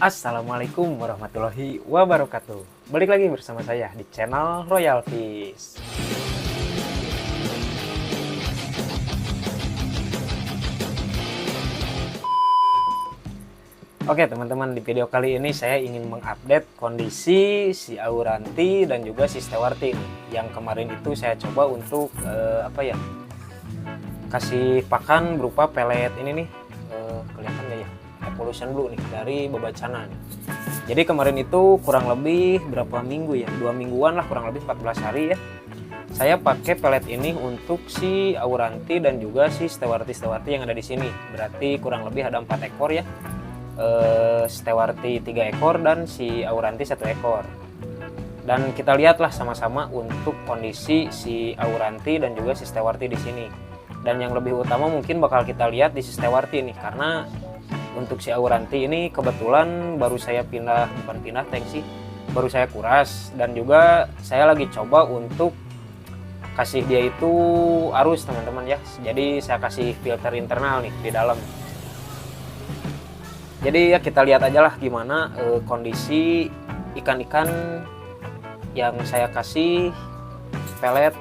Assalamualaikum warahmatullahi wabarakatuh. Balik lagi bersama saya di channel Royal Fish. Oke teman-teman, di video kali ini saya ingin mengupdate kondisi si Auranti dan juga si Stewarti yang kemarin itu saya coba untuk kasih pakan berupa pelet ini nih, kelihatan nggak ya, Evolution Blue nih dari Babacana nih. Jadi kemarin itu kurang lebih berapa minggu ya, 2 mingguan lah, kurang lebih 14 hari ya, saya pakai pelet ini untuk si Auranti dan juga si Stewarti yang ada di sini. Berarti kurang lebih ada 4 ekor ya, Stewarti 3 ekor dan si Auranti 1 ekor. Dan kita lihatlah sama-sama untuk kondisi si Auranti dan juga si Stewarti di sini. Dan yang lebih utama mungkin bakal kita lihat di si Stewarti nih, karena untuk si Auranti ini kebetulan baru saya bukan pindah tank sih, baru saya kuras, dan juga saya lagi coba untuk kasih dia itu arus teman-teman ya. Jadi saya kasih filter internal nih di dalam. Jadi ya kita lihat aja lah gimana kondisi ikan-ikan yang saya kasih pelet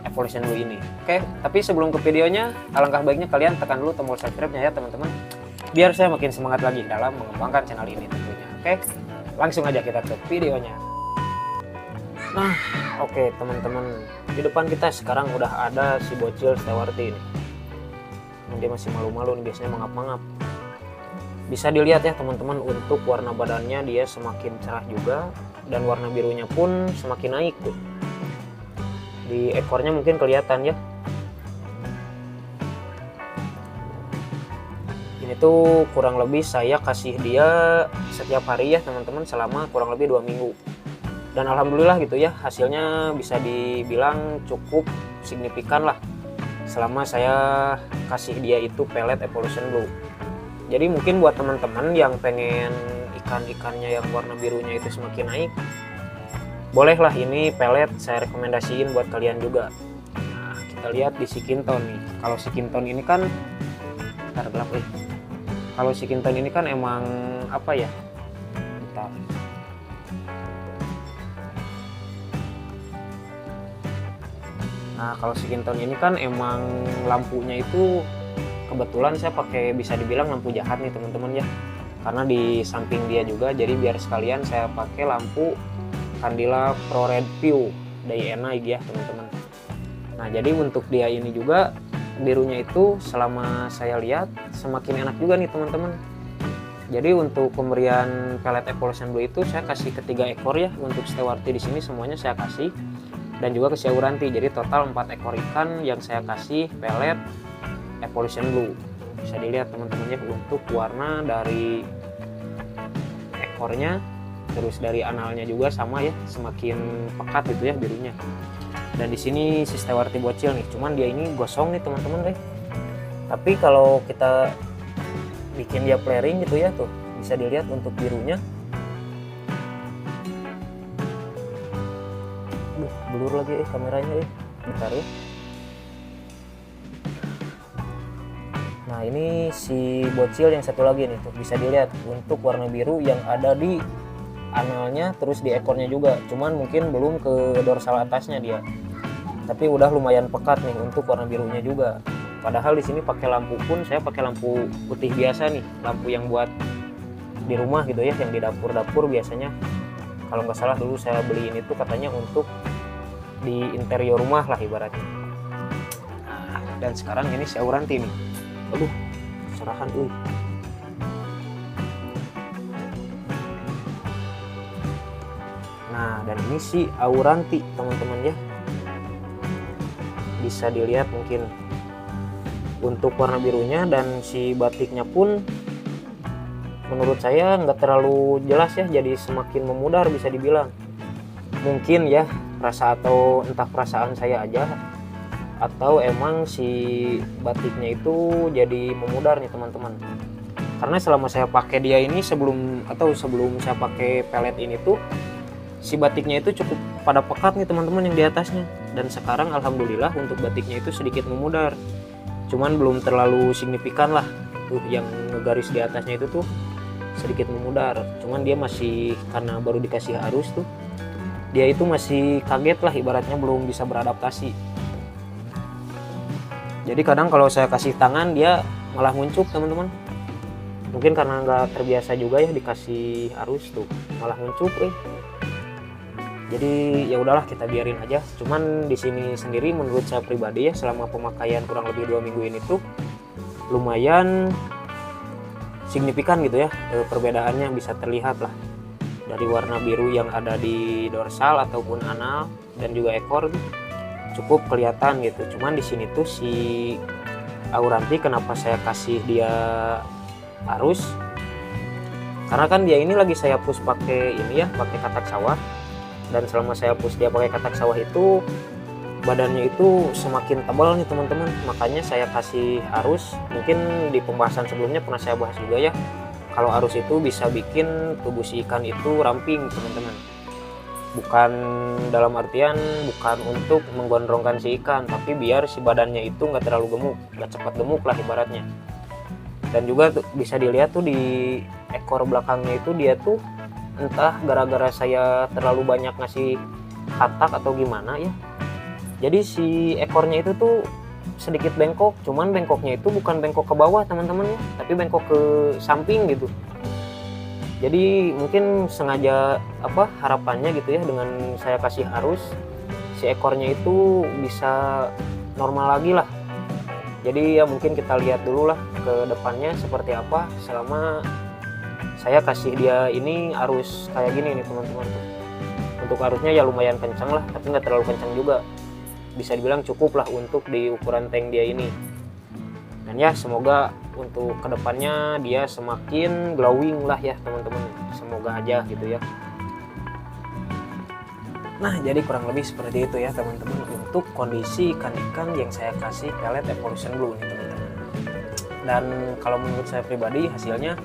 Evolution Blue ini. Oke, tapi sebelum ke videonya, alangkah baiknya kalian tekan dulu tombol subscribe-nya ya teman-teman, biar saya makin semangat lagi dalam mengembangkan channel ini tentunya. Oke, langsung aja kita ke videonya. Nah, oke teman-teman, di depan kita sekarang udah ada si bocil Stewarti ini. Dia masih malu-malu nih, biasanya mangap-mangap. Bisa dilihat ya teman-teman, untuk warna badannya dia semakin cerah juga, dan warna birunya pun semakin naik tuh. Di ekornya mungkin kelihatan ya. Ini tuh kurang lebih saya kasih dia setiap hari ya teman-teman, selama kurang lebih 2 minggu. Dan alhamdulillah gitu ya, hasilnya bisa dibilang cukup signifikan lah selama saya kasih dia itu pelet Evolution Blue. Jadi mungkin buat teman-teman yang pengen ikan-ikannya yang warna birunya itu semakin naik, bolehlah ini pelet saya rekomendasiin buat kalian juga. Nah, kita lihat di si Kinton nih. Kalau si Kinton ini kan gelap nih. Kalau si Kinton ini kan emang apa ya? Bentar. Nah, kalau si Kinton ini kan emang lampunya itu kebetulan saya pakai, bisa dibilang lampu jahat nih teman-teman ya. Karena di samping dia juga, jadi biar sekalian saya pakai lampu Candila Pro Red View Day and Night ya teman-teman. Nah, jadi untuk dia ini juga birunya itu selama saya lihat semakin enak juga nih teman-teman. Jadi untuk pemberian pelet Evolution Blue itu saya kasih ke 3 ekor ya. Untuk Stewarti di sini semuanya saya kasih, dan juga ke si Auranti. Jadi total 4 ekor ikan yang saya kasih pelet Evolution Blue. Bisa dilihat teman-teman ya, untuk warna dari ekornya, terus dari analnya juga sama ya, semakin pekat gitu ya birunya. Dan di sini si Stewarti bocil nih, cuman dia ini gosong nih teman-teman deh. Tapi kalau kita bikin dia flaring gitu ya, tuh bisa dilihat untuk birunya. Blur lagi kameranya bentar ya. Nah, ini si bocil yang satu lagi nih, tuh bisa dilihat untuk warna biru yang ada di analnya, terus di ekornya juga. Cuman mungkin belum ke dorsal atasnya dia, tapi udah lumayan pekat nih untuk warna birunya juga. Padahal di sini pakai lampu pun saya pakai lampu putih biasa nih, lampu yang buat di rumah gitu ya, yang di dapur-dapur biasanya. Kalau nggak salah dulu saya beliin itu katanya untuk di interior rumah lah ibaratnya. Nah, dan sekarang ini si Auranti nih. Aduh, serahan Nah, dan ini si Auranti teman-teman ya. Bisa dilihat mungkin untuk warna birunya, dan si batiknya pun menurut saya nggak terlalu jelas ya, jadi semakin memudar bisa dibilang. Mungkin ya entah perasaan saya aja, atau emang si batiknya itu jadi memudar nih teman-teman. Karena selama saya pakai dia ini, sebelum saya pakai pelet ini tuh, si batiknya itu cukup pada pekat nih teman-teman yang di atasnya. Dan sekarang alhamdulillah untuk batiknya itu sedikit memudar, cuman belum terlalu signifikan lah tuh yang ngegaris di atasnya itu tuh sedikit memudar, cuman dia masih, karena baru dikasih arus tuh, dia itu masih kaget lah ibaratnya, belum bisa beradaptasi. Jadi kadang kalau saya kasih tangan dia malah nguncup teman-teman, mungkin karena nggak terbiasa juga ya dikasih arus tuh, malah nguncup. Jadi ya udahlah, kita biarin aja. Cuman di sini sendiri menurut saya pribadi ya, selama pemakaian kurang lebih 2 minggu ini tuh lumayan signifikan gitu ya, perbedaannya bisa terlihat lah dari warna biru yang ada di dorsal ataupun anal dan juga ekor tuh cukup kelihatan gitu. Cuman di sini tuh si Auranti kenapa saya kasih dia arus, karena kan dia ini lagi saya push pakai ini ya, pakai katak sawah. Dan selama saya push dia pakai katak sawah itu badannya itu semakin tebal nih teman-teman, makanya saya kasih arus. Mungkin di pembahasan sebelumnya pernah saya bahas juga ya, kalau arus itu bisa bikin tubuh si ikan itu ramping teman-teman. Bukan dalam artian bukan untuk menggondrongkan si ikan, tapi biar si badannya itu nggak terlalu gemuk, nggak cepat gemuk lah ibaratnya. Dan juga tuh, bisa dilihat tuh di ekor belakangnya itu dia tuh entah gara-gara saya terlalu banyak ngasih katak atau gimana ya, jadi si ekornya itu tuh sedikit bengkok. Cuman bengkoknya itu bukan bengkok ke bawah teman-teman ya, tapi bengkok ke samping gitu. Jadi mungkin sengaja harapannya gitu ya, dengan saya kasih arus si ekornya itu bisa normal lagi lah. Jadi ya mungkin kita lihat dulu lah ke depannya seperti apa selama saya kasih dia ini arus kayak gini nih teman-teman. Untuk arusnya ya lumayan kencang lah, tapi nggak terlalu kencang juga, bisa dibilang cukup lah untuk di ukuran tank dia ini. Dan ya semoga untuk kedepannya dia semakin glowing lah ya teman-teman, semoga aja gitu ya. Nah jadi kurang lebih seperti itu ya teman-teman untuk kondisi ikan-ikan yang saya kasih pelet Evolution Blue nih teman-teman. Dan kalau menurut saya pribadi hasilnya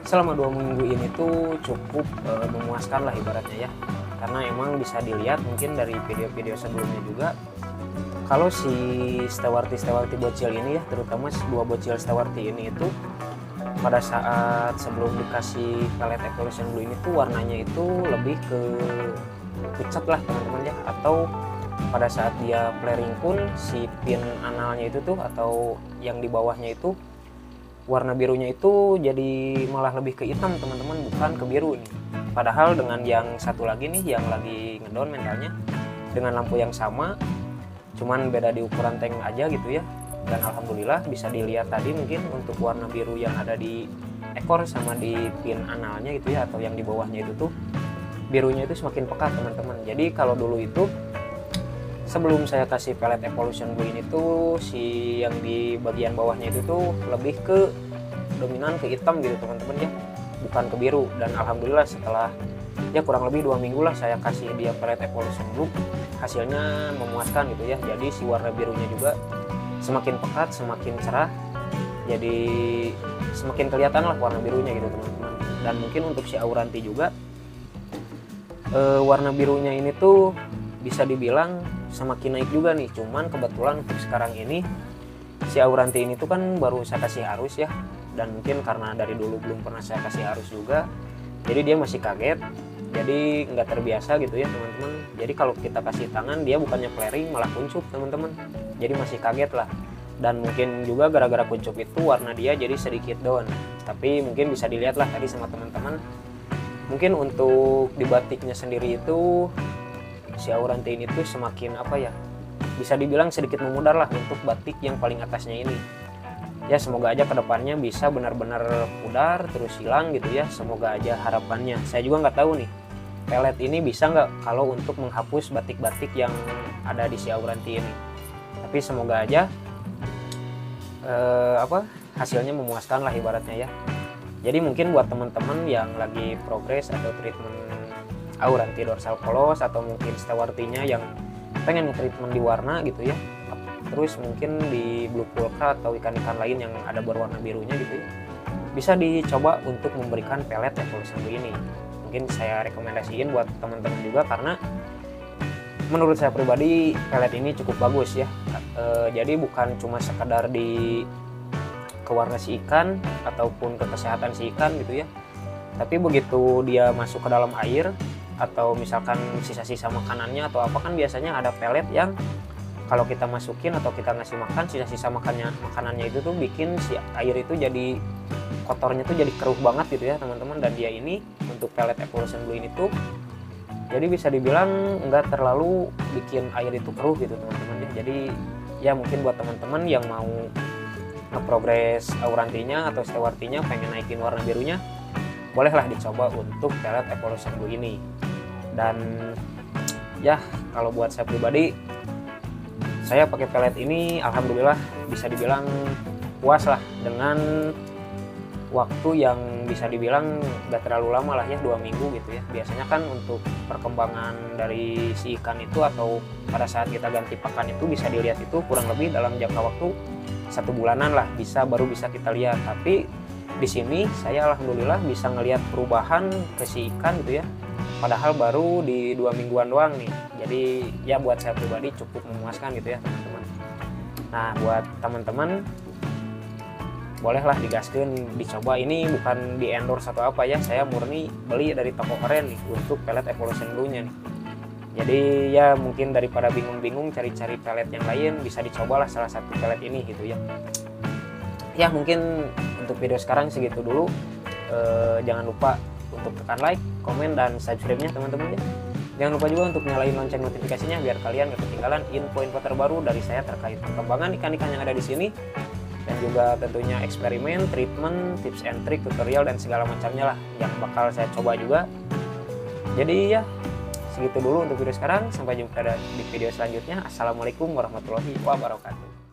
selama 2 minggu ini tuh cukup memuaskan lah ibaratnya ya, karena emang bisa dilihat mungkin dari video-video sebelumnya juga, kalau si stewarti bocil ini ya, terutama dua bocil stewarti ini itu pada saat sebelum dikasih pelet Evolution Blue ini tuh warnanya itu lebih ke pucat lah teman-teman ya, atau pada saat dia flaring pun si pin analnya itu tuh atau yang di bawahnya itu warna birunya itu jadi malah lebih ke hitam teman-teman, bukan ke biru nih. Padahal dengan yang satu lagi nih yang lagi ngedown mentalnya dengan lampu yang sama, cuman beda di ukuran tank aja gitu ya. Dan alhamdulillah bisa dilihat tadi mungkin untuk warna biru yang ada di ekor sama di pin analnya gitu ya, atau yang di bawahnya itu tuh birunya itu semakin pekat teman-teman. Jadi kalau dulu itu sebelum saya kasih pelet Evolution Blue ini tuh si yang di bagian bawahnya itu tuh lebih ke dominan ke hitam gitu teman-teman ya, bukan ke biru. Dan alhamdulillah setelah ya kurang lebih 2 minggu lah saya kasih dia pelet Evolution Blue, hasilnya memuaskan gitu ya. Jadi si warna birunya juga semakin pekat, semakin cerah, jadi semakin kelihatan lah warna birunya gitu teman-teman. Dan mungkin untuk si Auranti juga warna birunya ini tuh bisa dibilang semakin naik juga nih. Cuman kebetulan untuk sekarang ini si Auranti ini tuh kan baru saya kasih arus ya, dan mungkin karena dari dulu belum pernah saya kasih arus juga, jadi dia masih kaget, jadi nggak terbiasa gitu ya teman-teman. Jadi kalau kita kasih tangan dia bukannya flaring malah kuncup teman-teman, jadi masih kaget lah. Dan mungkin juga gara-gara kuncup itu warna dia jadi sedikit down, tapi mungkin bisa dilihat lah tadi sama teman-teman. Mungkin untuk di batiknya sendiri itu si Auranti ini tuh semakin bisa dibilang sedikit memudar lah untuk batik yang paling atasnya ini. Ya semoga aja kedepannya bisa benar-benar pudar terus hilang gitu ya, semoga aja harapannya. Saya juga nggak tahu nih pelet ini bisa nggak kalau untuk menghapus batik-batik yang ada di si Auranti ini, tapi semoga aja hasilnya memuaskan lah ibaratnya ya. Jadi mungkin buat teman-teman yang lagi progres atau treatment Auranti dorsal polos, atau mungkin stewartinya yang pengen treatment di warna gitu ya, terus mungkin di blue pulcra atau ikan-ikan lain yang ada berwarna birunya gitu ya, bisa dicoba untuk memberikan pelet Evolution Blue ini. Mungkin saya rekomendasiin buat teman-teman juga, karena menurut saya pribadi pelet ini cukup bagus ya. Jadi bukan cuma sekedar di ke warna si ikan ataupun ke kesehatan si ikan gitu ya, Tapi begitu dia masuk ke dalam air atau misalkan sisa-sisa makanannya atau apa, kan biasanya ada pelet yang kalau kita masukin atau kita ngasih makan, sisa-sisa makanannya itu tuh bikin si air itu jadi kotornya tuh jadi keruh banget gitu ya teman-teman. Dan dia ini untuk pelet Evolution Blue ini tuh jadi bisa dibilang nggak terlalu bikin air itu keruh gitu teman-teman ya. Jadi ya mungkin buat teman-teman yang mau ngeprogres aurantinya atau stewartinya, pengen naikin warna birunya, bolehlah dicoba untuk pelet Evolution Blue ini. Dan ya kalau buat saya pribadi, saya pakai pelet ini alhamdulillah bisa dibilang puas lah dengan waktu yang bisa dibilang gak terlalu lama lah ya, 2 minggu gitu ya. Biasanya kan untuk perkembangan dari si ikan itu atau pada saat kita ganti pakan itu bisa dilihat itu kurang lebih dalam jangka waktu 1 bulanan lah baru bisa kita lihat. Tapi di sini saya alhamdulillah bisa ngelihat perubahan ke si ikan gitu ya, padahal baru di 2 mingguan doang nih. Jadi ya buat saya pribadi cukup memuaskan gitu ya teman-teman. Nah buat teman-teman bolehlah digaskeun dicoba. Ini bukan di endorse atau apa ya, saya murni beli dari toko keren nih untuk pelet Evolution Blue nya nih. Jadi ya mungkin daripada bingung-bingung cari-cari pelet yang lain, bisa dicobalah salah satu pelet ini gitu ya. Ya mungkin untuk video sekarang segitu dulu. Jangan lupa untuk tekan like, komen, dan subscribe-nya teman-teman ya. Jangan lupa juga untuk nyalain lonceng notifikasinya biar kalian gak ketinggalan info-info terbaru dari saya terkait perkembangan ikan-ikan yang ada di sini, dan juga tentunya eksperimen, treatment, tips and trick, tutorial, dan segala macamnya lah yang bakal saya coba juga. Jadi ya segitu dulu untuk video sekarang, sampai jumpa di video selanjutnya. Assalamualaikum warahmatullahi wabarakatuh.